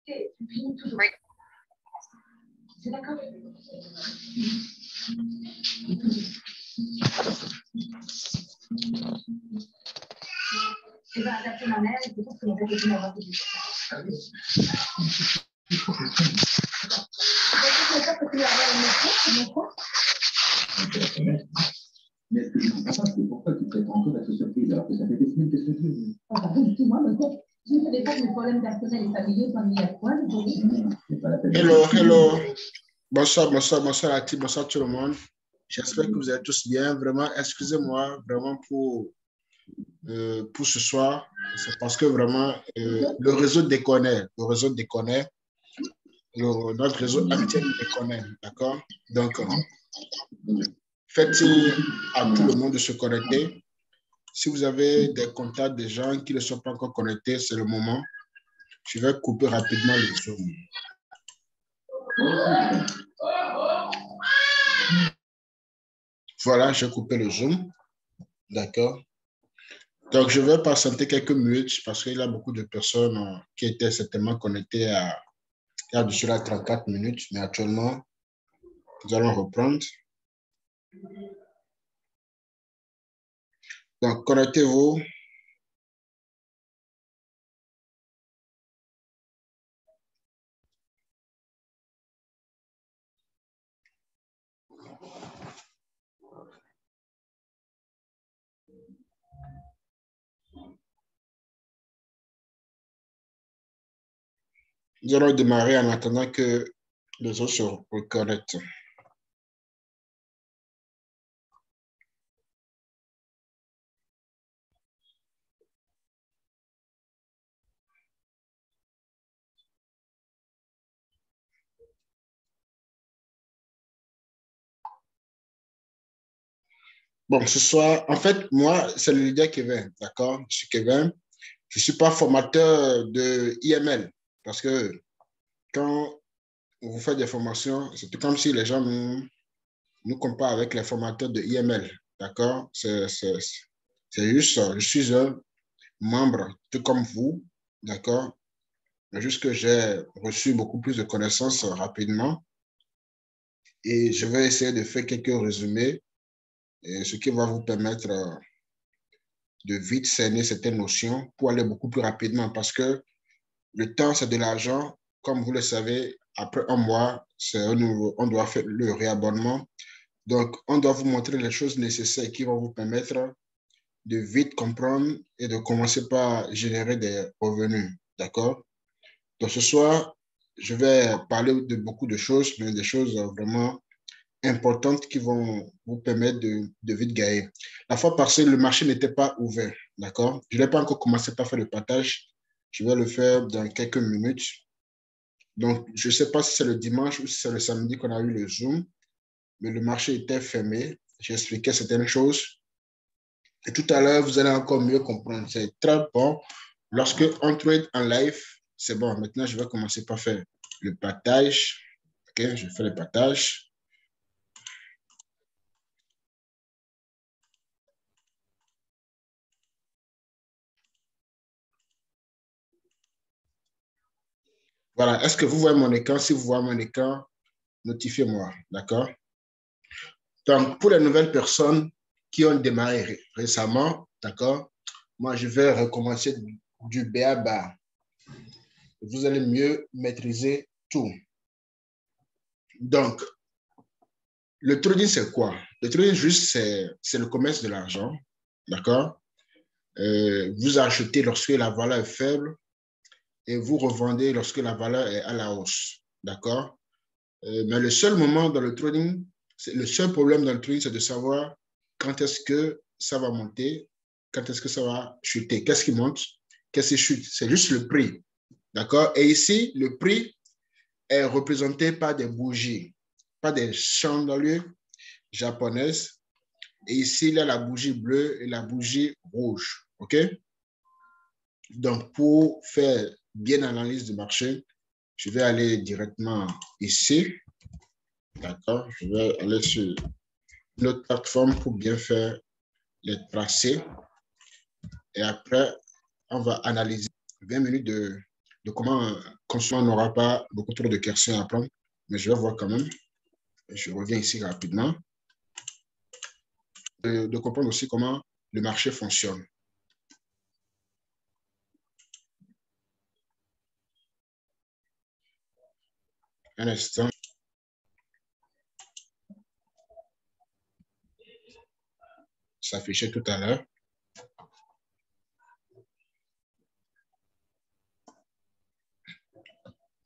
C'est d'accord. Je vais adapter ma mère et peut-être que les adapter ma mère. Mais ce que je ne comprends pas, c'est pourquoi tu prétends encore être surprise alors que ça fait des semaines que je te dis. Enfin, moi, je ne savais pas que mes problèmes personnels et familiaux sont liés à quoi. Hello. Bonsoir Ati, bonsoir tout le monde. J'espère que vous êtes tous bien. Vraiment, excusez-moi vraiment pour ce soir. C'est parce que vraiment, le réseau déconne. Notre réseau actuel déconne. D'accord? Donc, faites signe à tout le monde de se connecter. Si vous avez des contacts des gens qui ne sont pas encore connectés, c'est le moment. Je vais couper rapidement le Zoom. Voilà, j'ai coupé le Zoom. D'accord. Donc, je vais patienter quelques minutes parce qu'il y a beaucoup de personnes qui étaient certainement connectées il y a de cela 34 minutes. Mais actuellement, nous allons reprendre. Donc, connectez-vous. Nous allons démarrer en attendant que les autres se reconnectent. Bon, ce soir, en fait, moi, c'est le leader Kevin, d'accord? Je suis Kevin. Je ne suis pas formateur de IML parce que quand vous faites des formations, c'est comme si les gens nous comparent avec les formateurs de IML, d'accord? C'est juste ça. Je suis un membre, tout comme vous, d'accord? Mais juste que j'ai reçu beaucoup plus de connaissances rapidement et je vais essayer de faire quelques résumés, et ce qui va vous permettre de vite cerner certaines notions pour aller beaucoup plus rapidement parce que le temps, c'est de l'argent. Comme vous le savez, après un mois, on doit faire le réabonnement. Donc, on doit vous montrer les choses nécessaires qui vont vous permettre de vite comprendre et de commencer par générer des revenus. D'accord? Donc, ce soir, je vais parler de beaucoup de choses, mais des choses vraiment importantes qui vont vous permettre de vite gagner. La fois passée, le marché n'était pas ouvert. D'accord? Je n'ai pas encore commencé par faire le partage. Je vais le faire dans quelques minutes. Donc, je ne sais pas si c'est le dimanche ou si c'est le samedi qu'on a eu le Zoom, mais le marché était fermé. J'ai expliqué certaines choses. Et tout à l'heure, vous allez encore mieux comprendre. C'est très bon. Lorsque on trade en live, c'est bon. Maintenant, je vais commencer par faire le partage. OK, je fais le partage. Voilà. Est-ce que vous voyez mon écran? Si vous voyez mon écran, notifiez-moi. D'accord? Donc, pour les nouvelles personnes qui ont démarré récemment, d'accord? Moi, je vais recommencer du B à bas. Vous allez mieux maîtriser tout. Donc, le trading, c'est quoi? Le trading, juste, c'est le commerce de l'argent, d'accord? Vous achetez lorsque la valeur est faible et vous revendez lorsque la valeur est à la hausse, d'accord? Mais le seul moment dans le trading, le seul problème dans le trading, c'est de savoir quand est-ce que ça va monter, quand est-ce que ça va chuter. Qu'est-ce qui monte? Qu'est-ce qui chute? C'est juste le prix, d'accord? Et ici, le prix est représenté par des bougies, pas des chandeliers japonaises. Et ici, il y a la bougie bleue et la bougie rouge, OK? Donc, pour faire bien l'analyse du marché, je vais aller directement ici. D'accord? Je vais aller sur notre plateforme pour bien faire les tracés. Et après, on va analyser 20 minutes comment construire, on n'aura pas beaucoup trop de questions à apprendre, mais je vais voir quand même. Je reviens ici rapidement. De comprendre aussi comment le marché fonctionne. Un instant. Ça s'affichait tout à l'heure.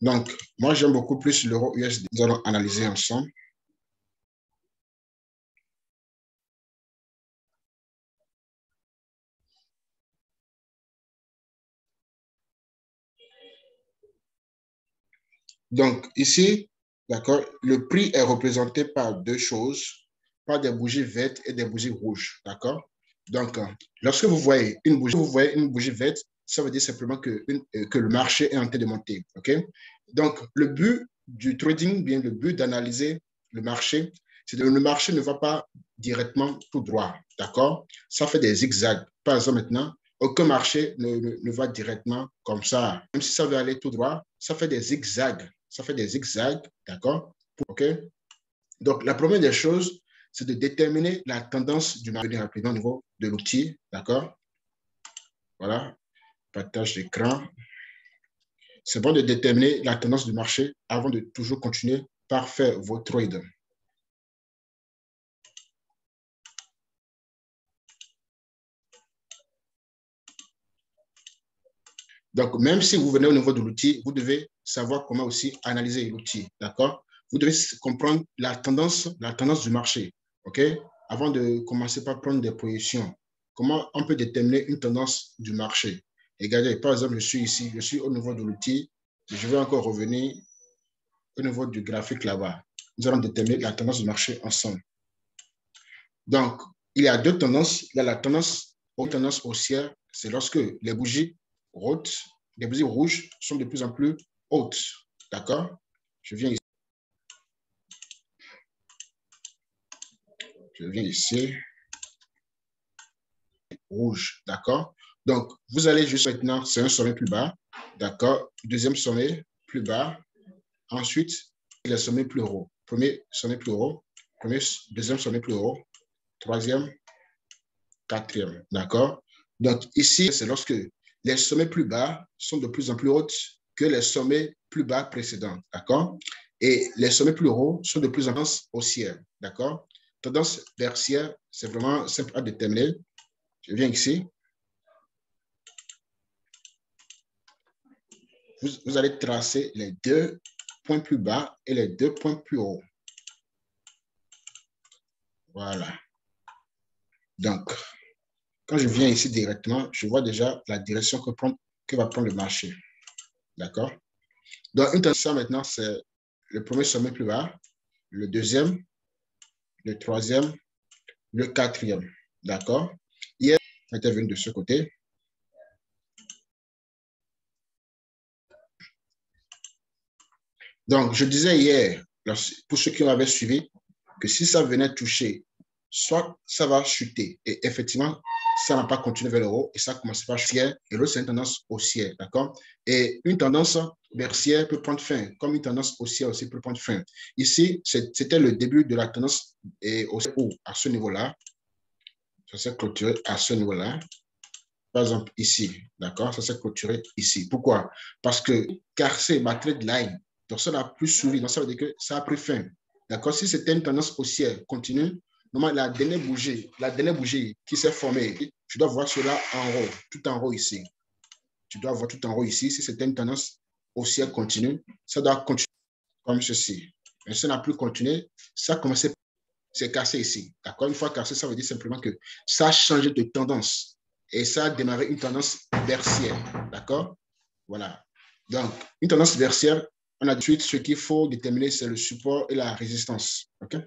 Donc, moi, j'aime beaucoup plus l'euro USD. Nous allons analyser ensemble. Donc, ici, d'accord, le prix est représenté par deux choses, par des bougies vertes et des bougies rouges, d'accord? Donc, lorsque vous voyez une bougie verte, ça veut dire simplement que le marché est en train de monter, ok? Donc, le but du trading, bien le but d'analyser le marché, c'est que le marché ne va pas directement tout droit, d'accord? Ça fait des zigzags. Par exemple, maintenant, aucun marché ne va directement comme ça. Même si ça veut aller tout droit, ça fait des zigzags. Ça fait des zigzags, d'accord? OK? Donc, la première des choses, c'est de déterminer la tendance du marché rapidement au niveau de l'outil, d'accord? Voilà, partage d'écran. C'est bon de déterminer la tendance du marché avant de toujours continuer par faire vos trades. Donc, même si vous venez au niveau de l'outil, vous devez savoir comment aussi analyser l'outil, d'accord? Vous devez comprendre la tendance du marché, OK? Avant de commencer par prendre des positions, comment on peut déterminer une tendance du marché? Regardez, par exemple, je suis ici, je suis au niveau de l'outil, je vais encore revenir au niveau du graphique là-bas. Nous allons déterminer la tendance du marché ensemble. Donc, il y a deux tendances. Il y a la tendance haussière, c'est lorsque les bougies rouges sont de plus en plus hautes. D'accord? Je viens ici. Je viens ici. Rouge. D'accord? Donc, vous allez juste maintenant, c'est un sommet plus bas. D'accord? Deuxième sommet plus bas. Ensuite, les sommets plus hauts. Premier sommet plus haut. Deuxième sommet plus haut. Troisième, quatrième. D'accord? Donc, ici, c'est lorsque les sommets plus bas sont de plus en plus hauts que les sommets plus bas précédents. D'accord? Et les sommets plus hauts sont de plus en plus haussières. D'accord? Tendance baissière, c'est vraiment simple à déterminer. Je viens ici. Vous allez tracer les deux points plus bas et les deux points plus hauts. Voilà. Donc, quand je viens ici directement, je vois déjà la direction que va prendre le marché. D'accord? Donc, une tendance maintenant, c'est le premier sommet plus bas, le deuxième, le troisième, le quatrième. D'accord? Hier, on était venu de ce côté. Donc, je disais hier, pour ceux qui m'avaient suivi, que si ça venait toucher, soit ça va chuter. Et effectivement, ça n'a pas continué vers le haut et ça commence par haussière. Et l'autre, c'est une tendance haussière. D'accord? Et une tendance baissière peut prendre fin, comme une tendance haussière aussi peut prendre fin. Ici, c'était le début de la tendance haussière à ce niveau-là. Ça s'est clôturé à ce niveau-là. Par exemple, ici, d'accord? Ça s'est clôturé ici. Pourquoi? Parce que casser ma trade line, donc ça n'a plus suivi. Donc ça veut dire que ça a pris fin. D'accord? Si c'était une tendance haussière continue, normalement, la dernière bougie qui s'est formée, tu dois voir cela en haut, tout en haut ici. Tu dois voir tout en haut ici. Si c'était une tendance haussière continue, ça doit continuer comme ceci. Mais ça n'a plus continué. Ça a commencé, c'est cassé ici. D'accord? Une fois cassé, ça veut dire simplement que ça a changé de tendance. Et ça a démarré une tendance baissière. D'accord? Voilà. Donc, une tendance baissière, on a de suite ce qu'il faut déterminer, c'est le support et la résistance. OK?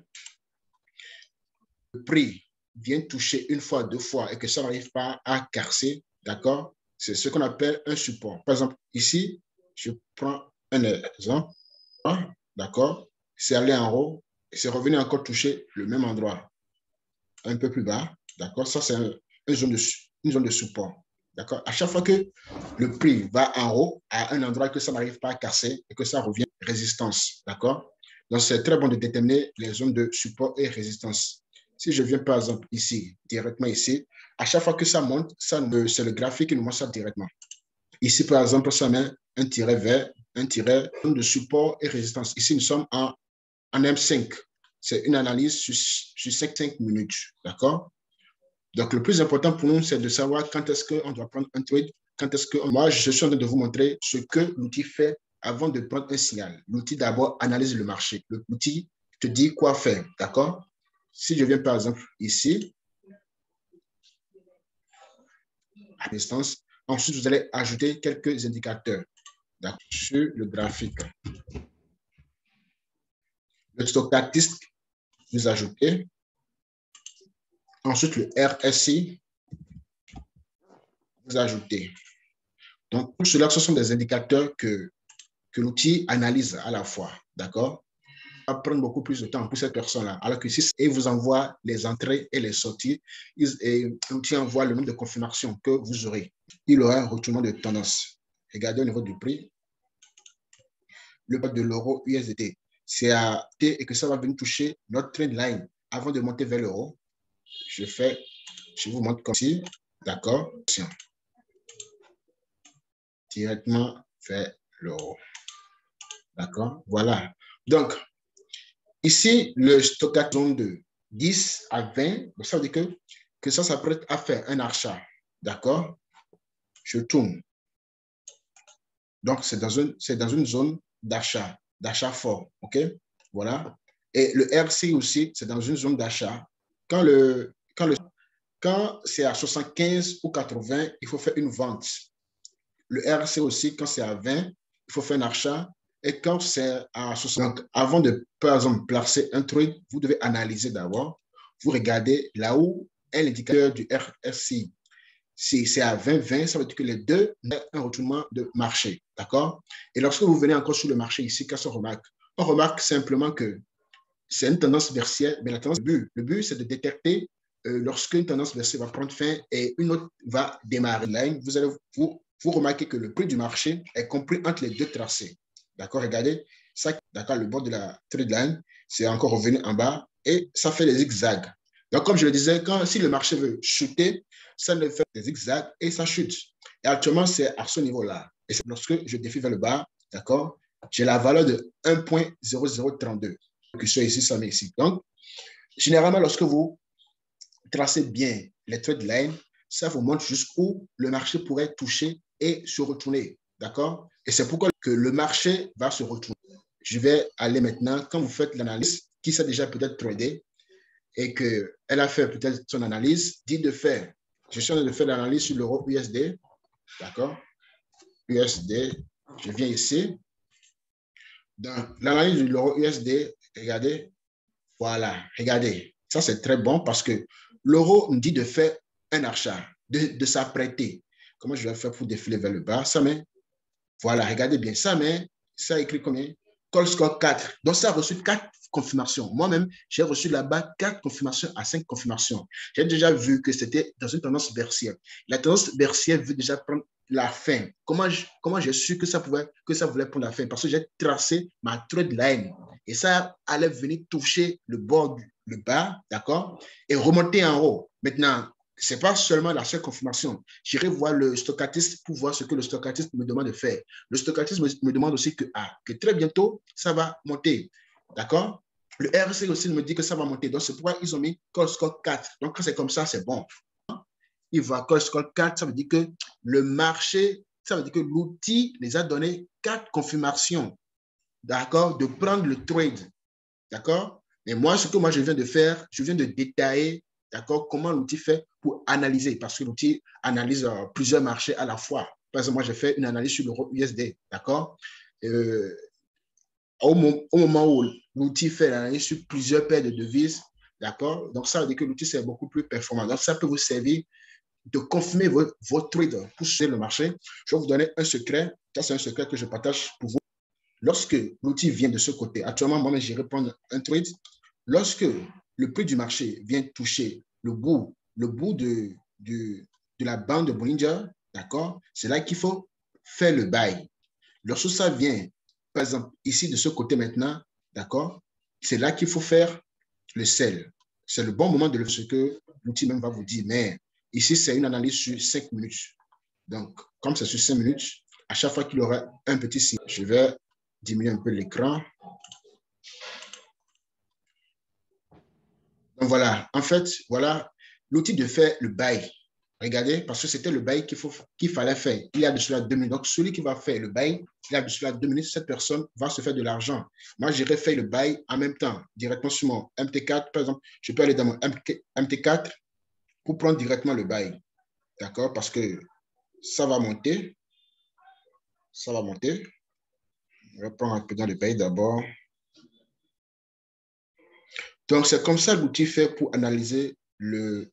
Le prix vient toucher une fois, deux fois et que ça n'arrive pas à casser, d'accord? C'est ce qu'on appelle un support. Par exemple, ici, je prends un exemple, d'accord? C'est allé en haut et c'est revenu encore toucher le même endroit, un peu plus bas, d'accord? Ça, c'est une zone de support. D'accord? À chaque fois que le prix va en haut, à un endroit que ça n'arrive pas à casser et que ça revient résistance. D'accord? Donc, c'est très bon de déterminer les zones de support et résistance. Si je viens par exemple ici, directement ici, à chaque fois que ça monte, c'est le graphique qui nous montre ça directement. Ici, par exemple, ça met un tiret vert, un tiret de support et résistance. Ici, nous sommes en M5. C'est une analyse sur 5 minutes. D'accord? Donc, le plus important pour nous, c'est de savoir quand est-ce qu'on doit prendre un trade, quand est-ce que... Moi, je suis en train de vous montrer ce que l'outil fait avant de prendre un signal. L'outil, d'abord, analyse le marché. L'outil te dit quoi faire. D'accord? Si je viens, par exemple, ici, à distance, ensuite, vous allez ajouter quelques indicateurs sur le graphique. Le stochastique, vous ajoutez. Ensuite, le RSI, vous ajoutez. Donc, tout cela, ce sont des indicateurs que l'outil analyse à la fois. D'accord? Ça va prendre beaucoup plus de temps pour cette personne-là. Alors que si il vous envoie les entrées et les sorties, l'outil envoie le nombre de confirmations que vous aurez. Il aura un retournement de tendance. Regardez au niveau du prix. Le prix de l'euro USDT, c'est à T et que ça va venir toucher notre trend line avant de monter vers l'euro. Je vous montre comme ci. D'accord? Directement vers l'euro. D'accord? Voilà. Donc, ici, le stochastique zone de 10 à 20, ça veut dire que ça s'apprête à faire un achat. D'accord? Je tourne. Donc, c'est dans une zone d'achat fort. OK? Voilà. Et le RC aussi, c'est dans une zone d'achat. Quand c'est à 75 ou 80, il faut faire une vente. Le RC aussi, quand c'est à 20, il faut faire un achat. Et quand c'est à 60, donc avant de, par exemple, placer un trade, vous devez analyser d'abord. Vous regardez là où est l'indicateur du RSI. Si c'est à 20-20, ça veut dire que les deux ont un retournement de marché. D'accord? Et lorsque vous venez encore sur le marché ici, qu'est-ce qu'on remarque? On remarque simplement que c'est une tendance baissière, mais la tendance, le but c'est de détecter lorsque une tendance baissière va prendre fin et une autre va démarrer. Là, vous remarquez que le prix du marché est compris entre les deux tracés. D'accord? Regardez, ça, d'accord, le bord de la trade line, c'est encore revenu en bas et ça fait des zigzags. Donc, comme je le disais, si le marché veut chuter, ça ne fait des zigzags et ça chute. Et actuellement, c'est à ce niveau-là. Et c'est lorsque je défie vers le bas, d'accord, j'ai la valeur de 1.0032. Que ce soit ici, ça met ici. Donc, généralement, lorsque vous tracez bien les trade lines, ça vous montre jusqu'où le marché pourrait toucher et se retourner. D'accord? Et c'est pourquoi que le marché va se retourner. Je vais aller maintenant, quand vous faites l'analyse, qui s'est déjà peut-être tradé et qu'elle a fait peut-être son analyse, dit de faire. Je suis en train de faire l'analyse sur l'euro USD. D'accord? USD, je viens ici. Dans l'analyse de l'euro USD, regardez, voilà, regardez. Ça, c'est très bon parce que l'euro nous dit de faire un achat, de s'apprêter. Comment je vais faire pour défiler vers le bas? Ça met, voilà, regardez bien, ça met, ça écrit combien? Call score 4. Donc, ça a reçu 4 confirmations. Moi-même, j'ai reçu là-bas 4 confirmations à 5 confirmations. J'ai déjà vu que c'était dans une tendance baissière. La tendance baissière veut déjà prendre la fin. Comment j'ai su que ça voulait prendre la fin? Parce que j'ai tracé ma trade line. Et ça allait venir toucher le bord, le bas, d'accord? Et remonter en haut. Maintenant, ce n'est pas seulement la seule confirmation. J'irai voir le stochastiste pour voir ce que le stochastiste me demande de faire. Le stochastiste me demande aussi que très bientôt, ça va monter. D'accord? Le RC aussi me dit que ça va monter. Donc, c'est pourquoi ils ont mis call score 4. Donc, quand c'est comme ça, c'est bon. Il va call score 4, ça veut dire que le marché, ça veut dire que l'outil les a donné 4 confirmations. D'accord? De prendre le trade. D'accord? Et moi, ce que je viens de faire, je viens de détailler, d'accord, comment l'outil fait pour analyser, parce que l'outil analyse plusieurs marchés à la fois. Par exemple, moi, j'ai fait une analyse sur l'euro USD, d'accord? Au moment où l'outil fait l'analyse sur plusieurs paires de devises, d'accord? Donc, ça veut dire que l'outil, c'est beaucoup plus performant. Donc, ça peut vous servir de confirmer vos trades pour suivre le marché. Je vais vous donner un secret. Ça, c'est un secret que je partage pour vous. Lorsque l'outil vient de ce côté, actuellement, moi, j'irai prendre un trade. Lorsque le prix du marché vient toucher le bout de la bande de Bollinger, D'accord? C'est là qu'il faut faire le bail. Lorsque ça vient, par exemple, ici de ce côté maintenant, d'accord? C'est là qu'il faut faire le sel. C'est le bon moment de ce que l'outil même va vous dire. Mais ici, c'est une analyse sur 5 minutes. Donc, comme c'est sur 5 minutes, à chaque fois qu'il y aura un petit signe, je vais diminuer un peu l'écran. Donc voilà, en fait, voilà l'outil de faire le bail. Regardez, parce que c'était le bail qu'il fallait faire. Il y a de cela 2 minutes. Donc, celui qui va faire le bail, il y a de cela 2 minutes, cette personne va se faire de l'argent. Moi, j'irai faire le bail en même temps, directement sur mon MT4. Par exemple, je peux aller dans mon MT4 pour prendre directement le bail. D'accord? Parce que ça va monter. Ça va monter. Je vais prendre un peu dans le bail d'abord. Donc, c'est comme ça l'outil fait pour analyser le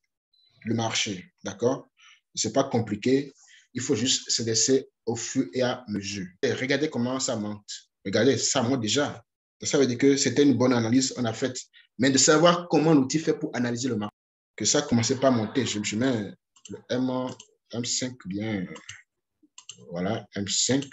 marché. D'accord? Ce n'est pas compliqué. Il faut juste se laisser au fur et à mesure. Et regardez comment ça monte. Regardez, ça monte déjà. Ça veut dire que c'était une bonne analyse qu'on a faite. Mais de savoir comment l'outil fait pour analyser le marché, que ça ne commençait pas à monter. Je mets le M5 bien. Voilà, M5.